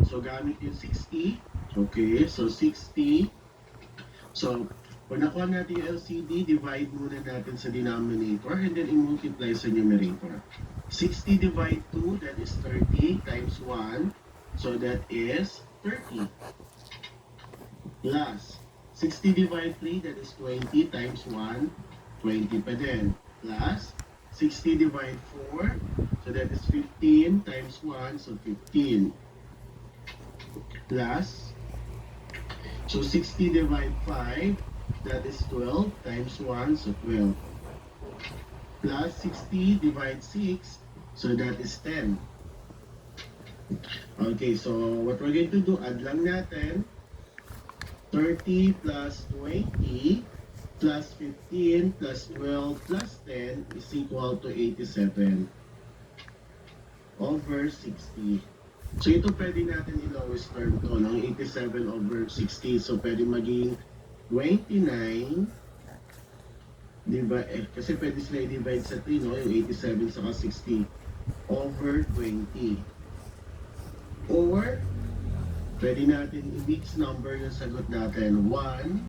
So, gamit yung 60. Okay, so 60. So, pag nakuha natin yung LCD, divide muna natin sa denominator and then i-multiply sa numerator. 60 divide 2, that is 30 times 1. So, that is 30. Plus, 60 divide 3, that is 20 times 1. 20 pa din. Plus, 60 divide 4, so that is 15 times 1, so 15. Plus, so 60 divide 5, that is 12 times 1, so 12. Plus 60 divide 6, so that is 10. Okay, so what we're going to do, add lang natin. 30 plus 20 plus 15 plus 12 plus 10 is equal to 87 over 60. So ito pwede natin i-lowest term to, ng 87 over 60. So pwede maging 29, diba? Kasi pwede sila i-divide sa 3, no? Yung 87 saka 60 over 20. Or, pwede natin i-mix number yung sagot natin. 1